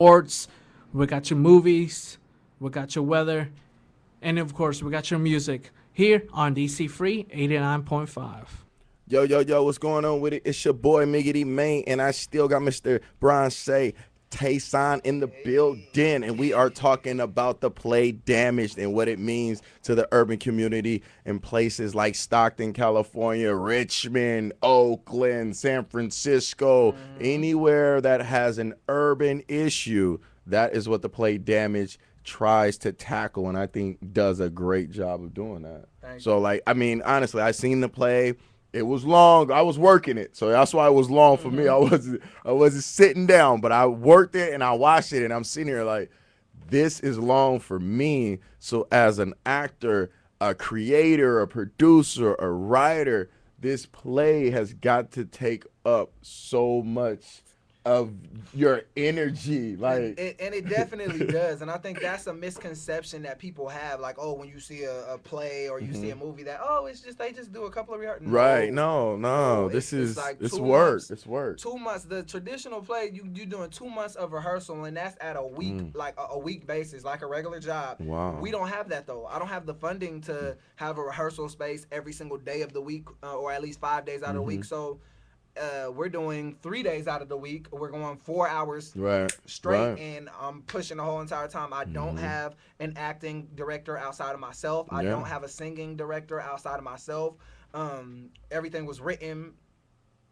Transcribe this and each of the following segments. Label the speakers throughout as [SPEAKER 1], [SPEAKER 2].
[SPEAKER 1] sports, we got your movies, we got your weather, and of course, we got your music here on DC Free 89.5.
[SPEAKER 2] Yo, yo, yo, what's going on with it? It's your boy Miggetty Maine, and I still got Mr. Bronche TaySon in the building, and we are talking about the play damaged and what it means to the urban community in places like Stockton, California, Richmond, Oakland, San Francisco, anywhere that has an urban issue. That is what the play damage tries to tackle, and I think does a great job of doing that. So, like, I mean, honestly, I seen the play. It was long. I was working it, so that's why it was long for me. I wasn't sitting down, but I worked it and I watched it, and I'm sitting here like, this is long for me. So as an actor, a creator, a producer, a writer, this play has got to take up so much of your energy, like,
[SPEAKER 3] and it definitely does. And I think that's a misconception that people have, like, oh, when you see a play or you see a movie, that, oh, it's just they just do a couple of rehearsals.
[SPEAKER 2] Right? No, this is
[SPEAKER 3] like
[SPEAKER 2] it's
[SPEAKER 3] 2
[SPEAKER 2] work.
[SPEAKER 3] months.
[SPEAKER 2] It's work.
[SPEAKER 3] 2 months. The traditional play, you doing 2 months of rehearsal, and that's at a week, like a week basis, like a regular job.
[SPEAKER 2] Wow.
[SPEAKER 3] We don't have that though. I don't have the funding to have a rehearsal space every single day of the week, or at least 5 days out of the week. So we're doing 3 days out of the week. We're going 4 hours straight, and I'm pushing the whole entire time. I don't have an acting director outside of myself. I don't have a singing director outside of myself. Everything was written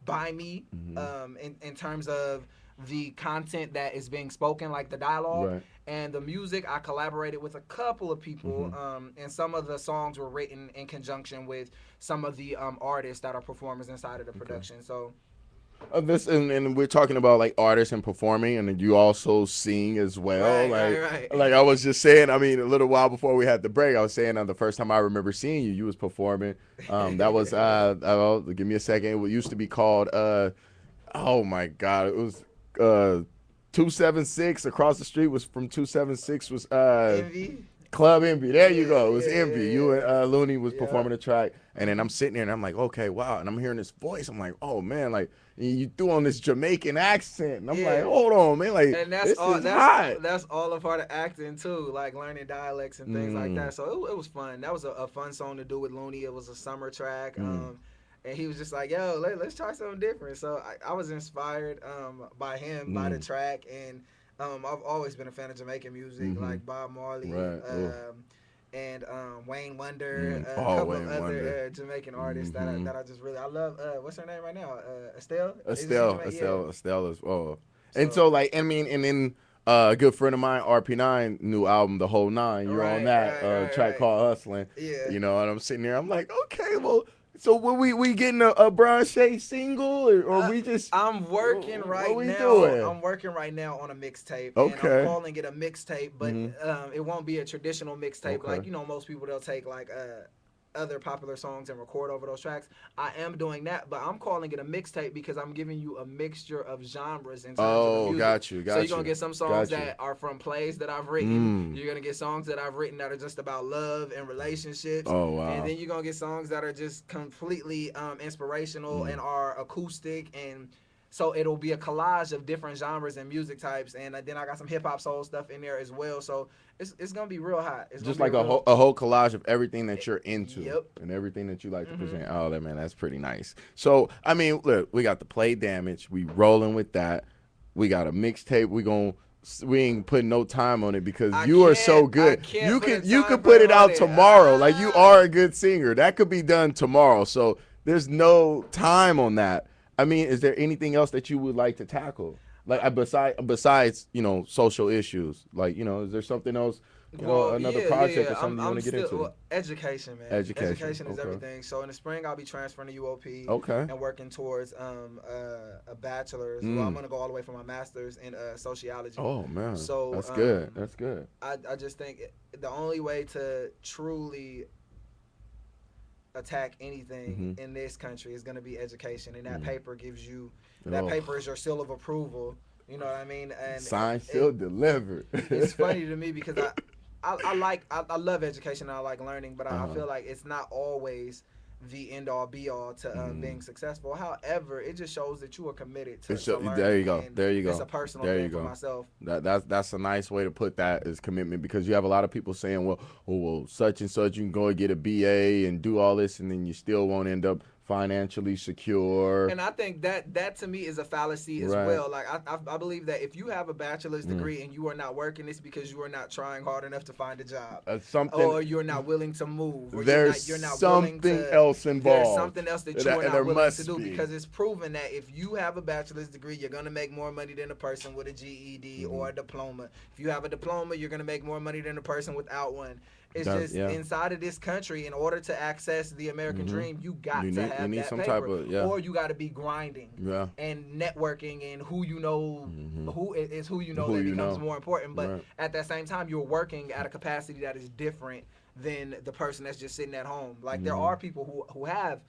[SPEAKER 3] by me, in terms of the content that is being spoken, like the dialogue. And the music, I collaborated with a couple of people, and some of the songs were written in conjunction with some of the artists that are performers inside of the production. So
[SPEAKER 2] This and we're talking about like artists and performing, and then you also sing as well.
[SPEAKER 3] Right.
[SPEAKER 2] Like I was just saying. I mean, a little while before we had the break, I was saying the first time I remember seeing you, you was performing. That was give me a second. It used to be called oh my God, it was 276 across the street was from 276 was
[SPEAKER 3] Envy.
[SPEAKER 2] Club Envy. There you go. It was Envy. You and Looney was performing the track, and then I'm sitting there and I'm like, okay, wow, and I'm hearing this voice. I'm like, oh man, like you threw on this Jamaican accent, and I'm like, hold on, man, like
[SPEAKER 3] and that's
[SPEAKER 2] this
[SPEAKER 3] all.
[SPEAKER 2] is hot.
[SPEAKER 3] That's all a part of acting too, like learning dialects and things like that. So it was fun. That was a fun song to do with Looney. It was a summer track. And he was just like, yo, let's try something different. So I was inspired by him, by the track. And I've always been a fan of Jamaican music, like Bob Marley, and Wayne Wonder, a couple of other Jamaican artists that I just really, I love. What's her name right now? Estelle?
[SPEAKER 2] Estelle as well. And so like, I mean, and then a good friend of mine, RP9, new album, The Whole Nine. You're on that track called Hustling.
[SPEAKER 3] Yeah.
[SPEAKER 2] You know, and I'm sitting there, I'm like, okay, well, so we getting a Bronche single, or we just?
[SPEAKER 3] I'm working right
[SPEAKER 2] what
[SPEAKER 3] now.
[SPEAKER 2] Doing?
[SPEAKER 3] I'm working right now on a mixtape.
[SPEAKER 2] Okay.
[SPEAKER 3] And I'm calling it a mixtape, but it won't be a traditional mixtape. Like, you know, most people, they'll take like other popular songs and record over those tracks. I am doing that, but I'm calling it a mixtape because I'm giving you a mixture of genres in terms of the music.
[SPEAKER 2] Got you.
[SPEAKER 3] So you're gonna get some songs that are from plays that I've written. You're gonna get songs that I've written that are just about love and relationships.
[SPEAKER 2] Oh wow.
[SPEAKER 3] And then you're gonna get songs that are just completely inspirational and are acoustic, and so it'll be a collage of different genres and music types, and then I got some hip hop soul stuff in there as well. So it's gonna be real hot. It's
[SPEAKER 2] just like a whole collage of everything that you're into, and everything that you like to present. Oh, man, that's pretty nice. So I mean, look, we got the play damage. We rolling with that. We got a mixtape. We ain't putting no time on it because you are so good. You could put it out tomorrow. Like, you are a good singer. That could be done tomorrow. So there's no time on that. I mean, is there anything else that you would like to tackle? Like, besides, you know, social issues? Like, you know, is there something else, another project or something you want to get into?
[SPEAKER 3] Well, education, man. Education is everything. So in the spring, I'll be transferring to UOP. And working towards a bachelor's. Well, I'm going to go all the way for my master's in sociology.
[SPEAKER 2] Oh, man.
[SPEAKER 3] So
[SPEAKER 2] that's good. That's good.
[SPEAKER 3] I just think the only way to truly attack anything in this country is going to be education, and that paper gives you paper is your seal of approval, you know what I mean? And
[SPEAKER 2] signed, sealed, delivered.
[SPEAKER 3] It's funny to me because I love education and I like learning, but I feel like it's not always the end all be all to being successful. However, it just shows that you are committed to learning.
[SPEAKER 2] There you go. There you go.
[SPEAKER 3] It's a personal
[SPEAKER 2] there
[SPEAKER 3] thing
[SPEAKER 2] you go.
[SPEAKER 3] for myself.
[SPEAKER 2] That's a nice way to put that, is commitment, because you have a lot of people saying, well, such and such, you can go and get a BA and do all this, and then you still won't end up financially secure.
[SPEAKER 3] And I think that to me is a fallacy as well. Like I believe that if you have a bachelor's degree and you are not working, it's because you are not trying hard enough to find a job, or you're not willing to move, or
[SPEAKER 2] there's
[SPEAKER 3] you're not
[SPEAKER 2] something
[SPEAKER 3] willing to,
[SPEAKER 2] else involved.
[SPEAKER 3] There's something else that you are not willing to do, because it's proven that if you have a bachelor's degree, you're gonna make more money than a person with a GED or a diploma. If you have a diploma, you're gonna make more money than a person without one. It's just inside of this country, in order to access the American dream, you got to have that
[SPEAKER 2] some
[SPEAKER 3] paper,
[SPEAKER 2] type of,
[SPEAKER 3] or you got to be grinding and networking, and who you know, who becomes more important. But at that same time, you're working at a capacity that is different than the person that's just sitting at home. Like there are people who have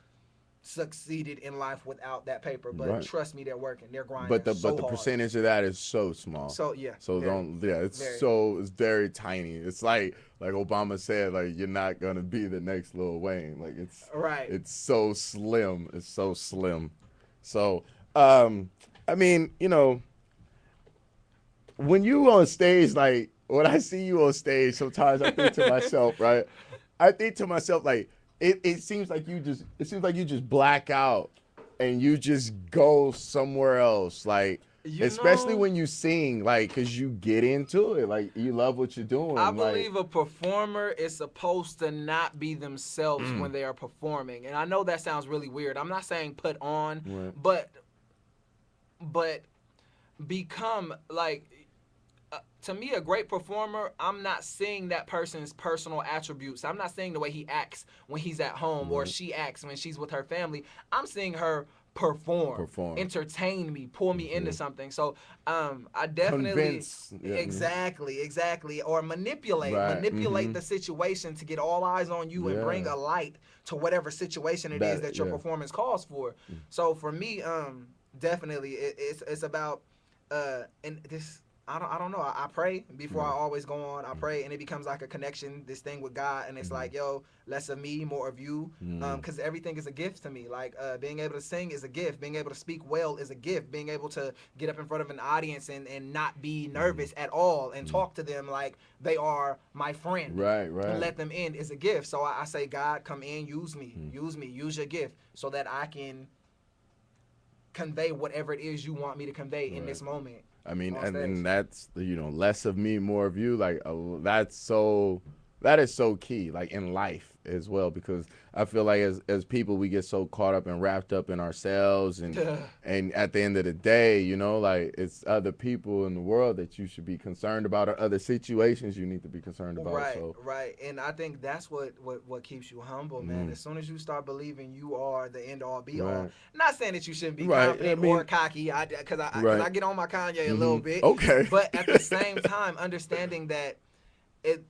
[SPEAKER 3] succeeded in life without that paper, but trust me, they're working, they're grinding. But the
[SPEAKER 2] percentage of that is so small.
[SPEAKER 3] So
[SPEAKER 2] it's very tiny. It's like Obama said, like, you're not gonna be the next Lil Wayne. Like it's so slim. It's so slim. So I mean, you know, when you on stage, like when I see you on stage, sometimes I think to myself, right? I think to myself, like, It seems like you just black out and you just go somewhere else, like, especially when you sing, like, cause you get into it, like you love what you're doing.
[SPEAKER 3] I believe a performer is supposed to not be themselves when they are performing, and I know that sounds really weird. I'm not saying put on, but become like. To me, a great performer, I'm not seeing that person's personal attributes. I'm not seeing the way he acts when he's at home or she acts when she's with her family. I'm seeing her perform, entertain me, pull me into something. So I definitely exactly, or manipulate the situation to get all eyes on you and bring a light to whatever situation it is that your performance calls for. So for me, definitely it's about and this. I don't know. I pray before I always go on. I pray, and it becomes like a connection, this thing with God, and it's like, yo, less of me, more of you, because everything is a gift to me. Like being able to sing is a gift. Being able to speak well is a gift. Being able to get up in front of an audience and not be nervous at all and talk to them like they are my friend, and let them in is a gift. So I say, God, come in, use me, use your gift, so that I can convey whatever it is you want me to convey in this moment.
[SPEAKER 2] I mean, and that's, you know, less of me, more of you. Like that is so key, like in life as well, because I feel like as people, we get so caught up and wrapped up in ourselves, and at the end of the day, you know, like it's other people in the world that you should be concerned about, or other situations you need to be concerned about.
[SPEAKER 3] Right. And I think that's what keeps you humble, man. As soon as you start believing you are the end all be all, not saying that you shouldn't be confident or cocky, because I get on my Kanye a little bit, but at the same time, understanding that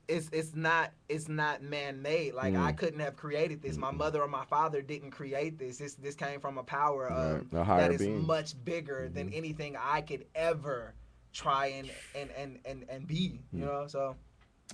[SPEAKER 3] it's not man-made. Like I couldn't have created this. My mother or my father didn't create this. This came from a power that is much bigger than anything I could ever try and be. You know, so.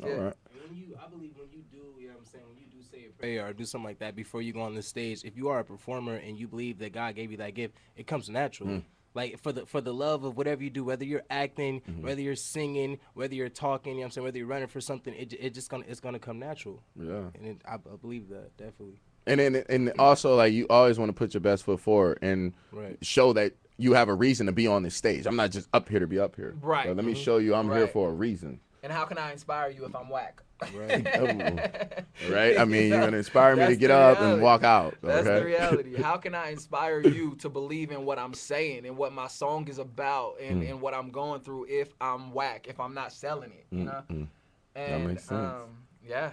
[SPEAKER 3] Yeah.
[SPEAKER 4] I believe when you do, you know what I'm saying, when you do say a prayer or do something like that before you go on the stage, if you are a performer and you believe that God gave you that gift, it comes natural. Like for the love of whatever you do, whether you're acting, whether you're singing, whether you're talking, you know what I'm saying, whether you're running for something, it's gonna come natural. Yeah. And I believe that, definitely.
[SPEAKER 2] And also, like, you always want to put your best foot forward and show that you have a reason to be on this stage. I'm not just up here to be up here.
[SPEAKER 3] Right.
[SPEAKER 2] So let me show you I'm here for a reason.
[SPEAKER 3] And how can I inspire you if I'm whack?
[SPEAKER 2] Right. I mean, you're gonna inspire me to get up and walk out.
[SPEAKER 3] That's the reality. How can I inspire you to believe in what I'm saying and what my song is about and what I'm going through if I'm whack, if I'm not selling it, you know? And
[SPEAKER 2] that makes sense.
[SPEAKER 3] Yeah.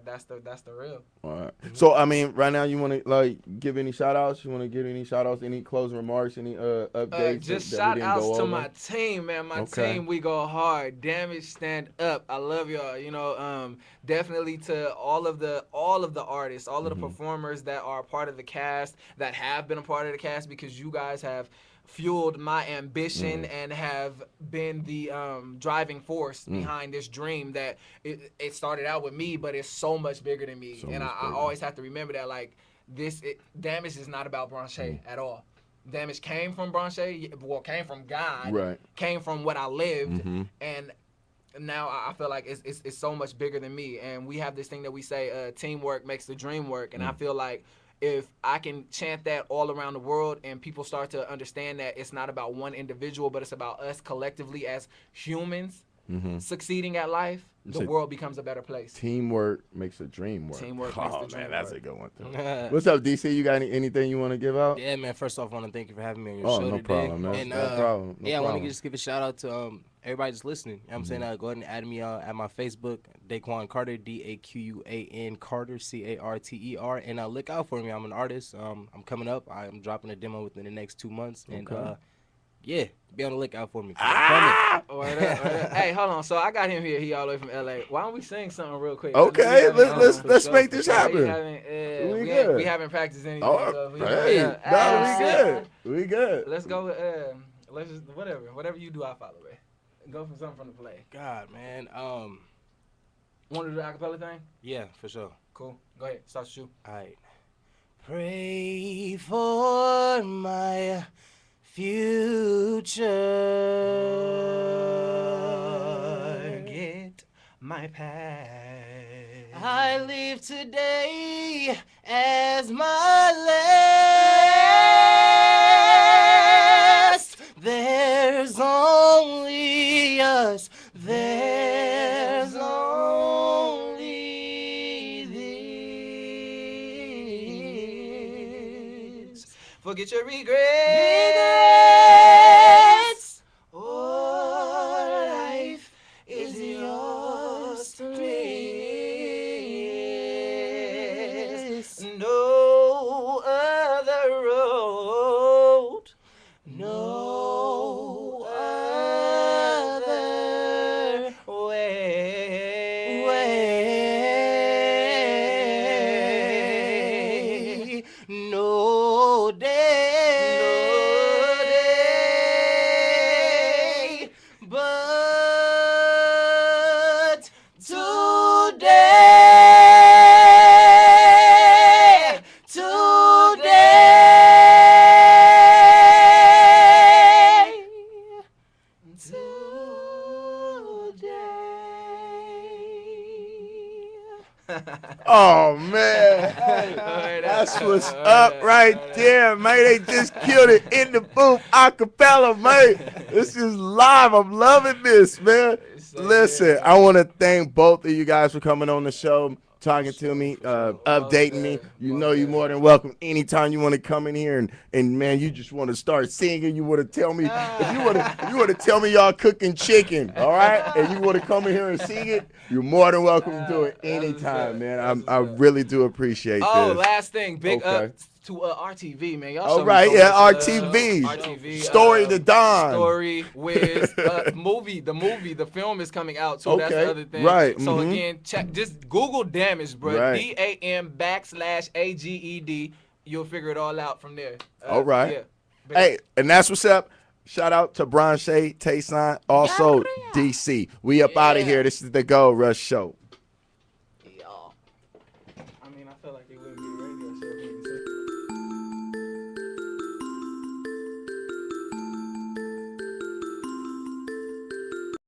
[SPEAKER 3] That's the real.
[SPEAKER 2] All right. So I mean, right now, you want to like give any shout outs? You want to give any shout outs? Any closing remarks? Any updates?
[SPEAKER 3] Just shout outs to my team, man. My team, we go hard. Damage, stand up. I love y'all. You know, definitely to all of the artists, all of the performers that are part of the cast, that have been a part of the cast, because you guys have fueled my ambition and have been the driving force behind this dream that it started out with me, but it's so much bigger than me. I always have to remember that, like, Damage is not about Bronche at all. Damage came from Bronche, well, came from God,
[SPEAKER 2] right?
[SPEAKER 3] Came from what I lived, and now I feel like it's so much bigger than me. And we have this thing that we say, teamwork makes the dream work. And I feel like if I can chant that all around the world and people start to understand that it's not about one individual, but it's about us collectively as humans succeeding at life, the world becomes a better place.
[SPEAKER 2] Teamwork makes a dream work.
[SPEAKER 3] Teamwork
[SPEAKER 2] oh,
[SPEAKER 3] makes the
[SPEAKER 2] man,
[SPEAKER 3] dream
[SPEAKER 2] that's
[SPEAKER 3] work.
[SPEAKER 2] a good one, too. What's up, DC? You got anything you want to give out?
[SPEAKER 4] Yeah, man. First off, I want to thank you for having me on your show
[SPEAKER 2] no
[SPEAKER 4] today.
[SPEAKER 2] problem, man.
[SPEAKER 4] And,
[SPEAKER 2] no problem.
[SPEAKER 4] I want to just give a shout out to everybody that's listening. You know what I'm saying? Go ahead and add me at my Facebook, Daquan Carter, Daquan Carter, Carter. And look out for me. I'm an artist. I'm coming up. I'm dropping a demo within the next 2 months. And yeah, be on the lookout for me.
[SPEAKER 3] Hey, hold on. So I got him here. He all the way from LA. Why don't we sing something real quick?
[SPEAKER 2] Okay, let's make this happen.
[SPEAKER 3] We haven't practiced anything.
[SPEAKER 2] We good.
[SPEAKER 3] Let's go with let's just whatever you do, I follow. Man. Go from something from the play.
[SPEAKER 4] God, man.
[SPEAKER 3] Want to do the acapella thing?
[SPEAKER 4] Yeah, for sure.
[SPEAKER 3] Cool. Go ahead. Start with you.
[SPEAKER 4] All right. Pray for my future.
[SPEAKER 3] Forget my past.
[SPEAKER 4] I live today as my last. There's only us. There's only this.
[SPEAKER 3] Forget your regrets. Oh, life is yours to risk. No other road. No other way. No day, but today,
[SPEAKER 2] Oh, man. Hey, that's what's up right there, man. They just killed it in the booth, acapella, man. This is live. I'm loving this, man. Listen, I want to thank both of you guys for coming on the show, talking to me, updating me. You know you're more than welcome anytime you want to come in here and man, you just want to start singing. You want to tell me if you want to tell me y'all cooking chicken, all right? And you want to come in here and sing it, you're more than welcome to do it anytime, man. I really do appreciate this.
[SPEAKER 3] Last thing, big up to RTV, man. Y'all
[SPEAKER 2] all right, yeah, RTV.
[SPEAKER 3] RTV.
[SPEAKER 2] Story to Dawn.
[SPEAKER 3] Story, Wiz, movie. The film is coming out too.
[SPEAKER 2] Okay,
[SPEAKER 3] that's the other thing.
[SPEAKER 2] Right.
[SPEAKER 3] So again, just Google Damage, bro.
[SPEAKER 2] Right.
[SPEAKER 3] DAM \AGED. You'll figure it all out from there.
[SPEAKER 2] All right.
[SPEAKER 3] Yeah.
[SPEAKER 2] Hey, and that's what's up. Shout out to Bronche TaySon, also DC. We up out of here. This is the Gold Rush Show.